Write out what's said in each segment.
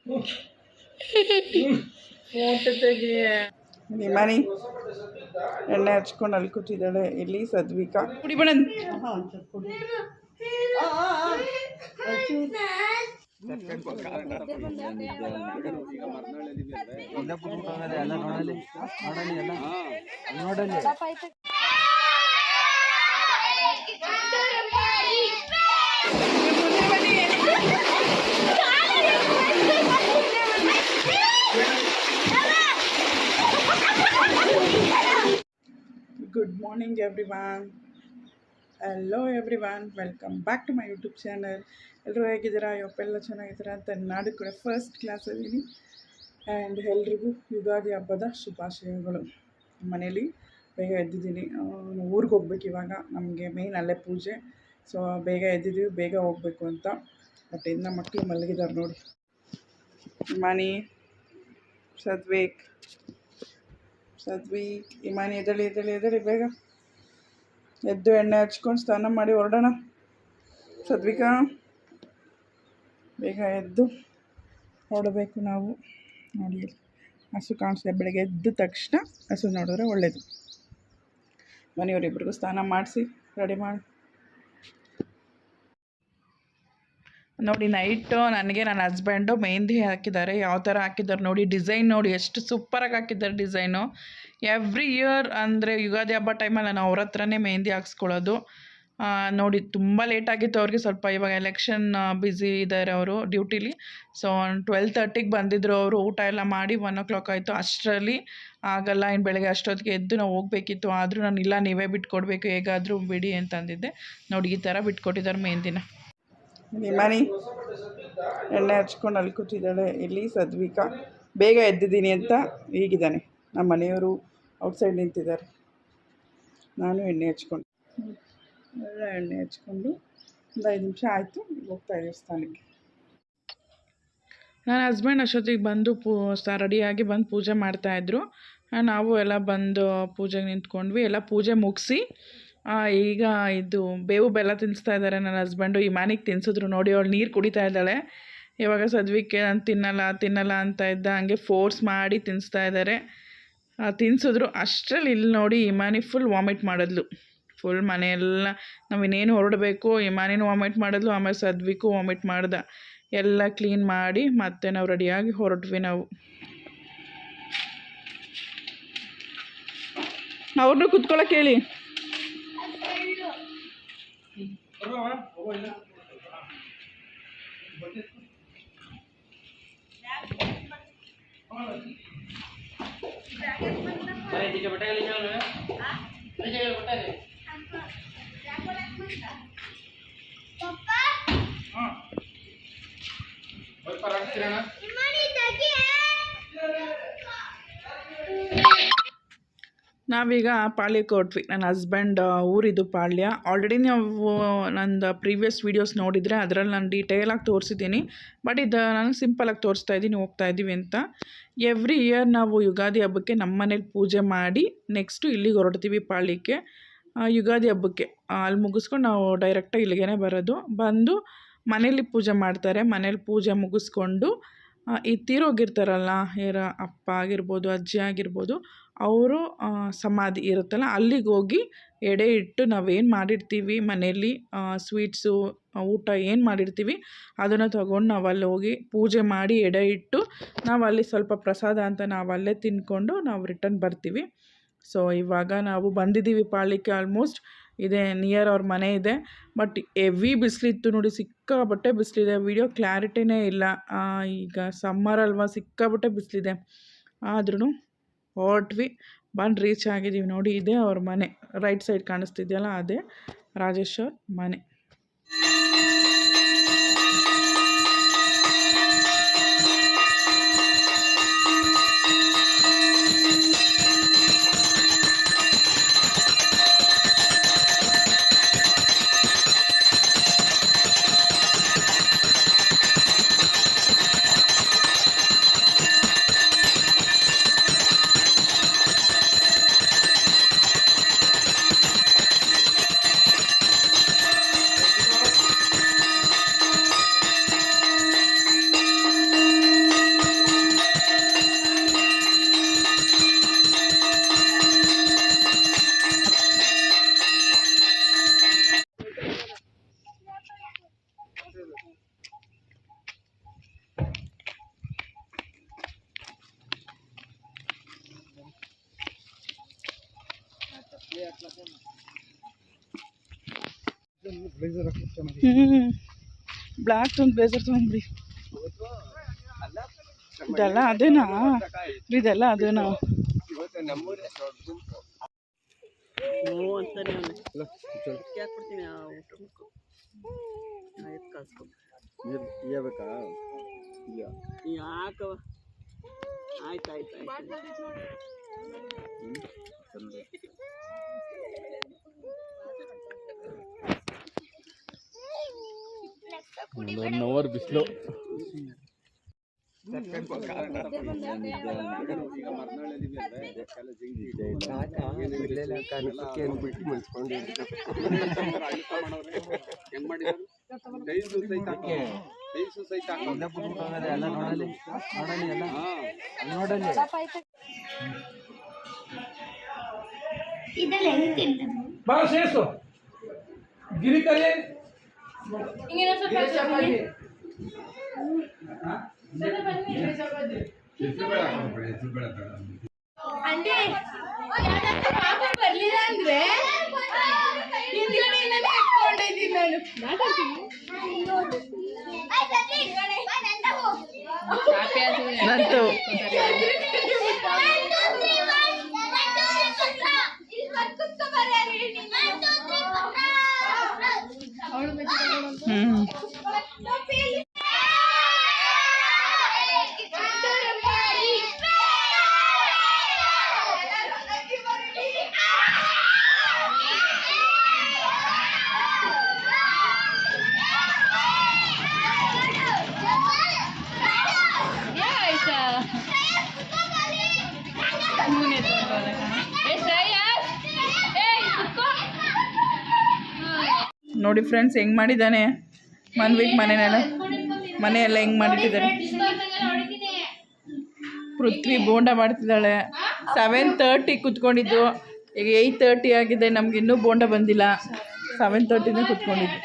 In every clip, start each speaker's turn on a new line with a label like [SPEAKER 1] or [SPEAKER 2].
[SPEAKER 1] Photo ತೆಗಿ ನಿಮ್ಮನಿ ಎಣ್ಣೆ ಹಚ್ಕೊಂಡು ಅಲ್ಲಿ ಕೂತಿದ್ದಾಳೆ. ಇಲ್ಲಿ ಸದ್ವಿಕಾ ಕುಡಿ ಬಣ good morning everyone. Hello everyone, welcome back to my YouTube channel. ಎಲ್ಲರೂ ಹೇಗಿದ್ದೀರಾ? ಇವತ್ತೆಲ್ಲ ಚೆನ್ನಾಗಿದ್ದೀರಾ ಅಂತ ನಾನು ಕೂಡ ಫಸ್ಟ್ ಕ್ಲಾಸಲ್ಲಿದ್ದೀನಿ. ಆ್ಯಂಡ್ ಎಲ್ರಿಗೂ ಯುಗಾದಿ ಹಬ್ಬದ ಶುಭಾಶಯಗಳು. ಮನೇಲಿ ಬೇಗ ಎದ್ದಿದ್ದೀನಿ. ಊರಿಗೆ ಹೋಗ್ಬೇಕು ಇವಾಗ. ನಮಗೆ ಮೇಯ್ನ್ ಅಲ್ಲೇ ಪೂಜೆ. ಸೊ ಬೇಗ ಎದ್ದಿದ್ದೀವಿ, ಬೇಗ ಹೋಗಬೇಕು ಅಂತ. ಬಟ್ ಇನ್ನು ಮಕ್ಕಳು ಮಲಗಿದ್ದಾರೆ ನೋಡಿ. ಮನಿ ಸದ್ವಿಕ್ ಇಮಾನಿ ಎದಳಿ ಬೇಗ ಎದ್ದು ಎಣ್ಣೆ ಹಚ್ಕೊಂಡು ಸ್ನಾನ ಮಾಡಿ ಹೊರಡೋಣ. ಸದ್ವಿಕಾ ಬೇಗ ಎದ್ದು ಹೊರಡಬೇಕು ನಾವು. ನೋಡಿ ಹಸು ಕಾಣಿಸ್ದೆ. ಬೆಳಗ್ಗೆ ಎದ್ದ ತಕ್ಷಣ ಹಸು ನೋಡಿದ್ರೆ ಒಳ್ಳೆಯದು. ಮನೆಯವರಿಬ್ಬರಿಗೂ ಸ್ನಾನ ಮಾಡಿಸಿ ರೆಡಿ ಮಾಡಿ ನೋಡಿ. ನೈಟು ನನಗೆ ನನ್ನ ಹಸ್ಬೆಂಡು ಮೆಹಂದಿ ಹಾಕಿದ್ದಾರೆ. ಯಾವ ಥರ ಹಾಕಿದ್ದಾರೆ ನೋಡಿ. ಡಿಸೈನ್ ನೋಡಿ ಎಷ್ಟು ಸೂಪರಾಗಿ ಹಾಕಿದ್ದಾರೆ ಡಿಸೈನು. ಎವ್ರಿ ಇಯರ್ ಅಂದರೆ ಯುಗಾದಿ ಹಬ್ಬ ಟೈಮಲ್ಲಿ ನಾನು ಅವ್ರ ಹತ್ರನೇ ಮೆಹಂದಿ ಹಾಕ್ಸ್ಕೊಳ್ಳೋದು. ನೋಡಿ ತುಂಬ ಲೇಟಾಗಿತ್ತು ಅವ್ರಿಗೆ. ಸ್ವಲ್ಪ ಇವಾಗ ಎಲೆಕ್ಷನ್ ಬ್ಯುಸಿ ಇದ್ದಾರೆ ಅವರು ಡ್ಯೂಟಿಲಿ. ಸೊ 12:30ಗೆ ಬಂದಿದ್ದರು ಅವರು. ಊಟ ಎಲ್ಲ ಮಾಡಿ 1 o'clock ಆಯಿತು. ಅಷ್ಟರಲ್ಲಿ ಆಗಲ್ಲ, ಇನ್ನು ಬೆಳಗ್ಗೆ ಅಷ್ಟೊತ್ತಿಗೆ ಎದ್ದು ನಾವು ಹೋಗಬೇಕಿತ್ತು. ಆದರೂ ನಾನು ಇಲ್ಲ, ನೀವೇ ಬಿಟ್ಕೊಡ್ಬೇಕು, ಹೇಗಾದರೂ ಬಿಡಿ ಅಂತಂದಿದ್ದೆ. ನೋಡಿ ಈ ಥರ ಬಿಟ್ಕೊಟ್ಟಿದ್ದಾರೆ ಮೆಹಂದಿನ. ನಿಮ್ಮನಿ ಎಣ್ಣೆ ಹಚ್ಕೊಂಡು ಅಲ್ಲಿ ಕೂತಿದ್ದಾಳೆ. ಇಲ್ಲಿ ಸದ್ವಿಕಾ ಬೇಗ ಎದ್ದಿದ್ದೀನಿ ಅಂತ ಹೀಗಿದ್ದಾನೆ. ನಮ್ಮ ಮನೆಯವರು ಔಟ್ಸೈಡ್ ನಿಂತಿದ್ದಾರೆ. ನಾನು ಎಣ್ಣೆ ಹಚ್ಕೊಂಡು ಒಂದು 5 ನಿಮಿಷ ಆಯಿತು. ಹೋಗ್ತಾಯಿದ್ದೀವಿ ಸ್ಥಾನಕ್ಕೆ. ನನ್ನ ಹಸ್ಬೆಂಡ್ ಅಷ್ಟೊತ್ತಿಗೆ ಬಂದು ರೆಡಿಯಾಗಿ ಬಂದು ಪೂಜೆ ಮಾಡ್ತಾಯಿದ್ರು. ನಾವು ಎಲ್ಲ ಬಂದು ಪೂಜೆಗೆ ನಿಂತ್ಕೊಂಡ್ವಿ. ಎಲ್ಲ ಪೂಜೆ ಮುಗಿಸಿ ಈಗ ಇದು ಬೇವು ಬೆಲ್ಲ ತಿನ್ನಿಸ್ತಾ ಇದ್ದಾರೆ ನನ್ನ ಹಸ್ಬೆಂಡು. ಇಮಾನಿಗೆ ತಿನ್ಸಿದ್ರು ನೋಡಿ. ಅವಳು ನೀರು ಕುಡಿತಾ ಇದ್ದಾಳೆ. ಇವಾಗ ಸದ್ವಿಕೆ ನಾನು ತಿನ್ನಲ್ಲ ಅಂತ ಇದ್ದ. ಹಂಗೆ ಫೋರ್ಸ್ ಮಾಡಿ ತಿನ್ನಿಸ್ತಾ ಇದ್ದಾರೆ. ತಿನ್ಸಿದ್ರು. ಅಷ್ಟರಲ್ಲಿ ಇಲ್ಲಿ ನೋಡಿ ಇಮಾನಿ ಫುಲ್ ವಾಮಿಟ್ ಮಾಡಿದ್ಲು. ಫುಲ್ ಮನೆಯೆಲ್ಲ ನಾವು ಇನ್ನೇನು ಹೊರಡಬೇಕು. ಇಮಾನಿನೂ ವಾಮಿಟ್ ಮಾಡಿದ್ಲು, ಆಮೇಲೆ ಸದ್ವಿಕು ವಾಮಿಟ್ ಮಾಡ್ದೆ. ಎಲ್ಲ ಕ್ಲೀನ್ ಮಾಡಿ ಮತ್ತೆ ನಾವು ರೆಡಿಯಾಗಿ ಹೊರಟ್ವಿ. ನಾವು ಅವ್ರನ್ನೂ ಕುತ್ಕೊಳ್ಳೋಕೆ ಹೇಳಿ. ನಾವೀಗ ಪಾಳ್ಯಕ್ಕೆ ಹೊರಟ್ವಿ. ನನ್ನ ಹಸ್ಬೆಂಡ್ ಊರಿದು ಪಾಳ್ಯ. ಆಲ್ರೆಡಿ ನಾವು ನಂದು ಪ್ರೀವಿಯಸ್ ವೀಡಿಯೋಸ್ ನೋಡಿದರೆ ಅದರಲ್ಲಿ ನಾನು ಡೀಟೇಲಾಗಿ ತೋರಿಸಿದ್ದೀನಿ. ಬಟ್ ಇದು ನಾನು ಸಿಂಪಲಾಗಿ ತೋರಿಸ್ತಾ ಇದ್ದೀನಿ, ಹೋಗ್ತಾ ಇದ್ದೀವಿ ಅಂತ. ಎವ್ರಿ ಇಯರ್ ನಾವು ಯುಗಾದಿ ಹಬ್ಬಕ್ಕೆ ನಮ್ಮ ಮನೇಲಿ ಪೂಜೆ ಮಾಡಿ ನೆಕ್ಸ್ಟು ಇಲ್ಲಿಗೆ ಹೊರಡ್ತೀವಿ ಪಾಳ್ಯಕ್ಕೆ ಯುಗಾದಿ ಹಬ್ಬಕ್ಕೆ. ಅಲ್ಲಿ ಮುಗಿಸ್ಕೊಂಡು ನಾವು ಡೈರೆಕ್ಟಾಗಿ ಇಲ್ಲಿಗೆ ಬರೋದು. ಬಂದು ಮನೇಲಿ ಪೂಜೆ ಮಾಡ್ತಾರೆ. ಮನೇಲಿ ಪೂಜೆ ಮುಗಿಸ್ಕೊಂಡು ಈ ತೀರೋಗಿರ್ತಾರಲ್ಲ, ಯಾರ ಅಪ್ಪ ಆಗಿರ್ಬೋದು, ಅಜ್ಜಿ ಆಗಿರ್ಬೋದು, ಅವರು ಸಮಾಧಿ ಇರುತ್ತಲ್ಲ ಅಲ್ಲಿಗೆ ಹೋಗಿ ಎಡೆ ಇಟ್ಟು ನಾವೇನು ಮಾಡಿರ್ತೀವಿ ಮನೆಯಲ್ಲಿ ಸ್ವೀಟ್ಸು ಊಟ ಏನು ಮಾಡಿರ್ತೀವಿ ಅದನ್ನು ತೊಗೊಂಡು ನಾವು ಅಲ್ಲಿ ಹೋಗಿ ಪೂಜೆ ಮಾಡಿ ಎಡೆ ಇಟ್ಟು ನಾವು ಅಲ್ಲಿ ಸ್ವಲ್ಪ ಪ್ರಸಾದ ಅಂತ ನಾವು ಅಲ್ಲೇ ತಿಂದ್ಕೊಂಡು ನಾವು ರಿಟರ್ನ್ ಬರ್ತೀವಿ. ಸೊ ಇವಾಗ ನಾವು ಬಂದಿದ್ದೀವಿ ಪಾಳ್ಯಕ್ಕೆ. ಆಲ್ಮೋಸ್ಟ್ ಇದೆ ನಿಯರ್ ಅವ್ರ ಮನೆ ಇದೆ. ಬಟ್ ಹೆವಿ ಬಿಸಿಲಿತ್ತು ನೋಡಿ, ಸಿಕ್ಕಾಬಟ್ಟೆ ಬಿಸಿಲಿದೆ. ವಿಡಿಯೋ ಕ್ಲಾರಿಟಿನೇ ಇಲ್ಲ. ಈಗ ಸಮ್ಮರ್ ಅಲ್ವಾ, ಸಿಕ್ಕಾಬಟ್ಟೆ ಬಿಸಿಲಿದೆ. ಆದ್ರೂ ಹೊರಟ್ವಿ, ಬಂದು ರೀಚ್ ಆಗಿದ್ದೀವಿ. ನೋಡಿ ಇದೇ ಅವ್ರ ಮನೆ. ರೈಟ್ ಸೈಡ್ ಕಾಣಿಸ್ತಿದೆಯಲ್ಲ ಅದೇ ರಾಜೇಶ್ ಅವ್ರ ಮನೆ. ಬ್ಲ್ಯಾಕ್ ಒಂದು ಬ್ಲೇಸರ್ ತೊಗೊಂಡ್ಬಿಡಿ. ಇದೆಲ್ಲ ಅದೇನಾ? ಇದೆಲ್ಲ ಅದೇನಾ?
[SPEAKER 2] ಒನ್ ಅವರ್ ಬಿಸಿಲು. ಗಿರಿ ಕಲೆ
[SPEAKER 3] అంటే ಬರ್ಲಿಲ್ಲ ಅಂದ್ರೆ ಹಿಂದ್ಗಡೆಯಿಂದನೇ ಎತ್ಕೊಂಡಿದ್ದೀನಿ
[SPEAKER 1] ನಂತು ನೋಡಿ ಫ್ರೆಂಡ್ಸ್ ಹೆಂಗೆ ಮಾಡಿದ್ದಾನೆ ಮನ್ವಿಗ್ ಮನೆಯೆಲ್ಲ ಹೆಂಗೆ ಮಾಡಿಟ್ಟಿದ್ದಾರೆ. ಪೃಥ್ವಿ ಬೋಂಡ ಮಾಡ್ತಿದ್ದಾಳೆ. 7:30 ಕುತ್ಕೊಂಡಿದ್ದು, ಈಗ 8:30 ಆಗಿದೆ. ನಮ್ಗೆ ಇನ್ನೂ ಬೋಂಡ ಬಂದಿಲ್ಲ. 7:30ನೇ ಕುತ್ಕೊಂಡಿದ್ದು.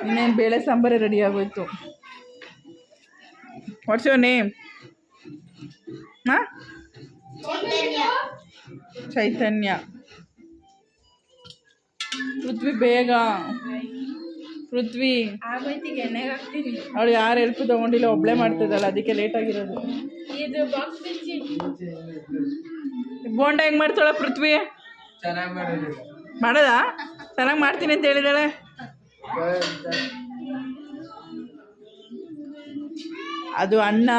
[SPEAKER 1] ಇನ್ನೇನು ಬೇಳೆ ಸಾಂಬಾರೇ ರೆಡಿ ಆಗೋಯ್ತು. What's your name? ಹಾಂ, ಚೈತನ್ಯ. ಪೃಥ್ವಿ ಬೇಗ, ಪೃಥ್ವಿ ಅವಳು ಯಾರು ಹೆಲ್ಪ್ ತೊಗೊಂಡಿಲ್ಲ, ಒಬ್ಳೆ ಮಾಡ್ತಿದ್ದಾಳೆ, ಅದಕ್ಕೆ ಲೇಟ್ ಆಗಿರೋದು. ಬೋಂಡ ಹೆಂಗೆ ಮಾಡ್ತಾಳ ಪೃಥ್ವಿ? ಮಾಡೋದ? ಚೆನ್ನಾಗಿ ಮಾಡ್ತೀನಿ ಅಂತ ಹೇಳಿದಾಳೆ. ಅದು ಅಣ್ಣ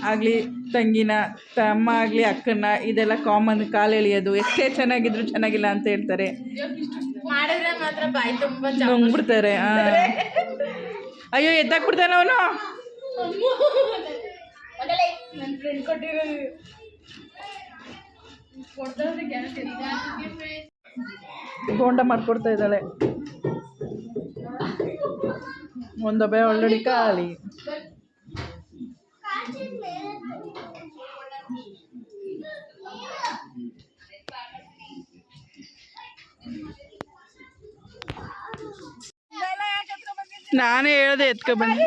[SPEAKER 1] ಆಗಲಿ ತಂಗಿನ, ತಮ್ಮ ಆಗಲಿ ಅಕ್ಕನ, ಇದೆಲ್ಲ ಕಾಮನ್. ಕಾಲು ಎಳಿಯೋದು ಎಷ್ಟೇ ಚೆನ್ನಾಗಿದ್ರು ಚೆನ್ನಾಗಿಲ್ಲ ಅಂತ ಹೇಳ್ತಾರೆ, ನುಂಗ್ಬಿಡ್ತಾರೆ. ಅಯ್ಯೋ ಎತ್ತಾಕ್ಬಿಡ್ತಾನೆ ಅವನು. ಬೋಂಡ ಮಾಡ್ಕೊಡ್ತಾ ಇದ್ದಾಳೆ. ಒಂದೊಬ್ಬೆ ಆಲ್ರೆಡಿ ಖಾಲಿ. ನಾನೇ ಹೇಳ್ದೆ ಎತ್ಕೊ ಬನ್ನಿ.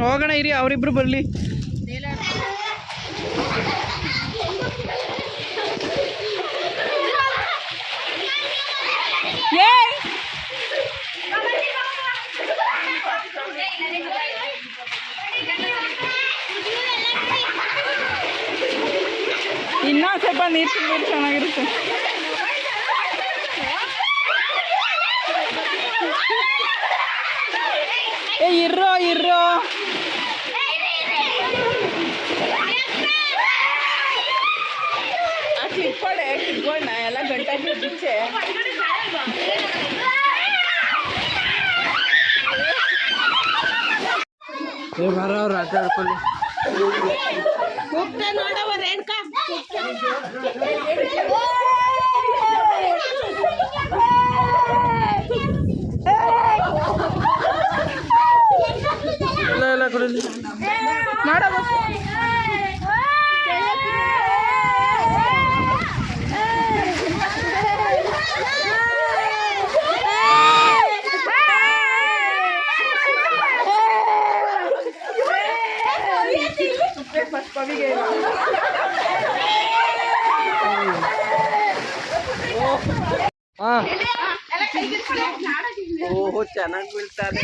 [SPEAKER 1] ಹೋಗೋಣ ಇರಿ, ಅವರಿಬ್ರು ಬರಲಿ. ಇನ್ನೂ ಸ್ವಲ್ಪ ನೀರು ತುಂಬಿದ್ರೆ ಚೆನ್ನಾಗಿರುತ್ತೆ. ಏ ಇರ್ರೋ ಆ ಕ್ಲಿಪ್ಕೊಡೆ ಕಿತ್ಕೊಂಡ ಎಲ್ಲ ಗಂಟಾಗಿ ಬಿಚ್ಚೆ.
[SPEAKER 2] ಬರೋರು ಆಟ ಆಡ್ಕೊಳ್ಳಿ.
[SPEAKER 3] ನೋಡವ ರೇಣುಕಾ
[SPEAKER 1] ಎಲ್ಲ ಕೊಡಲಿ ಮಾಡವ.
[SPEAKER 2] ಹಾಂ ಓಹೋ ಚೆನ್ನಾಗಿ ಬೀಳ್ತಾರೆ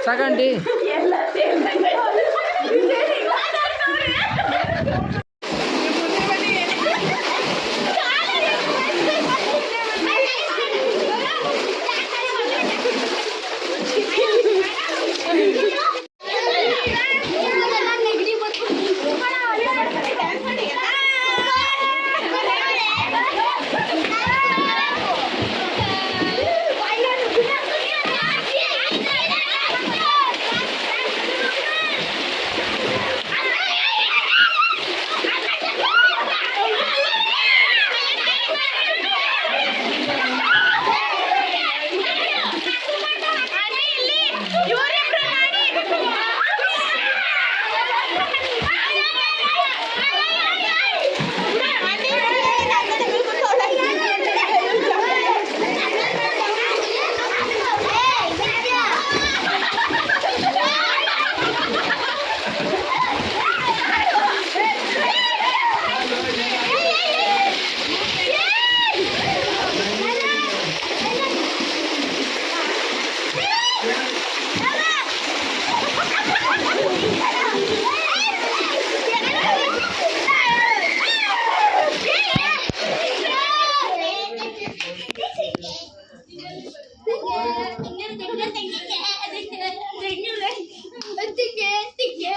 [SPEAKER 2] ಸಾಕಂಡಿ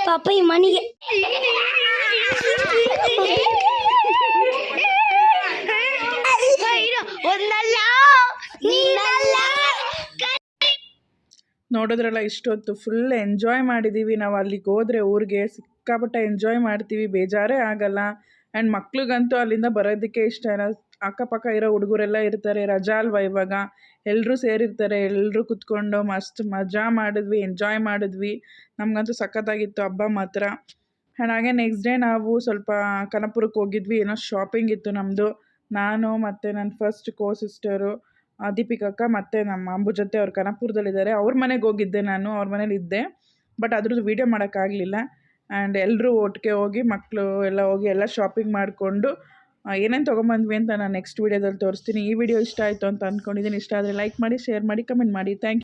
[SPEAKER 4] ಪಾಪ ಈ ಮನೆಗೆ ಒಂದಲ್ಲ ನೀನಲ್ಲ
[SPEAKER 1] ನೋಡಿದ್ರಲ್ಲ ಇಷ್ಟೊತ್ತು ಫುಲ್ ಎಂಜಾಯ್ ಮಾಡಿದ್ದೀವಿ. ನಾವು ಅಲ್ಲಿಗೆ ಹೋದರೆ ಊರಿಗೆ ಸಿಕ್ಕಾಪಟ್ಟೆ ಎಂಜಾಯ್ ಮಾಡ್ತೀವಿ, ಬೇಜಾರೇ ಆಗಲ್ಲ. ಆ್ಯಂಡ್ ಮಕ್ಳಿಗಂತೂ ಅಲ್ಲಿಂದ ಬರೋದಕ್ಕೆ ಇಷ್ಟ ಇಲ್ಲ. ಅಕ್ಕಪಕ್ಕ ಇರೋ ಹುಡುಗರೆಲ್ಲ ಇರ್ತಾರೆ, ರಜಾ ಅಲ್ವಾ ಇವಾಗ, ಎಲ್ಲರೂ ಸೇರಿರ್ತಾರೆ. ಎಲ್ಲರೂ ಕುತ್ಕೊಂಡು ಮಸ್ತ್ ಮಜಾ ಮಾಡಿದ್ವಿ, ಎಂಜಾಯ್ ಮಾಡಿದ್ವಿ. ನಮಗಂತೂ ಸಖತ್ತಾಗಿತ್ತು ಹಬ್ಬ ಮಾತ್ರ. ಆ್ಯಂಡ್ ಹಾಗೆ ನೆಕ್ಸ್ಟ್ ಡೇ ನಾವು ಸ್ವಲ್ಪ ಕನಕಪುರಕ್ಕೆ ಹೋಗಿದ್ವಿ. ಏನೋ ಶಾಪಿಂಗ್ ಇತ್ತು ನಮ್ಮದು. ನಾನು ಮತ್ತು ನನ್ನ ಫಸ್ಟ್ ಸಿಸ್ಟರು ದೀಪಿಕಕ್ಕ ಮತ್ತು ನಮ್ಮ ಅಂಬು ಜೊತೆ ಅವ್ರು ಕನಕಪುರದಲ್ಲಿದ್ದಾರೆ. ಅವ್ರ ಮನೆಗೆ ಹೋಗಿದ್ದೆ ನಾನು, ಅವ್ರ ಮನೇಲಿ ಇದ್ದೆ. ಬಟ್ ಅದ್ರದ್ದು ವೀಡಿಯೋ ಮಾಡೋಕ್ಕಾಗಲಿಲ್ಲ. ಆ್ಯಂಡ್ ಎಲ್ಲರೂ ಒಟ್ಟಿಗೆ ಹೋಗಿ ಮಕ್ಕಳು ಎಲ್ಲ ಹೋಗಿ ಎಲ್ಲ ಶಾಪಿಂಗ್ ಮಾಡಿಕೊಂಡು ಏನೇನು ತೊಗೊಂಬಂದ್ವಿ ಅಂತ ನಾನು ನೆಕ್ಸ್ಟ್ ವೀಡಿಯೋದಲ್ಲಿ ತೋರಿಸ್ತೀನಿ. ಈ ವಿಡಿಯೋ ಇಷ್ಟ ಆಯಿತು ಅಂತ ಅಂದ್ಕೊಂಡಿದ್ದೀನಿ. ಇಷ್ಟ ಆದರೆ ಲೈಕ್ ಮಾಡಿ, ಶೇರ್ ಮಾಡಿ, ಕಮೆಂಟ್ ಮಾಡಿ. Thank you.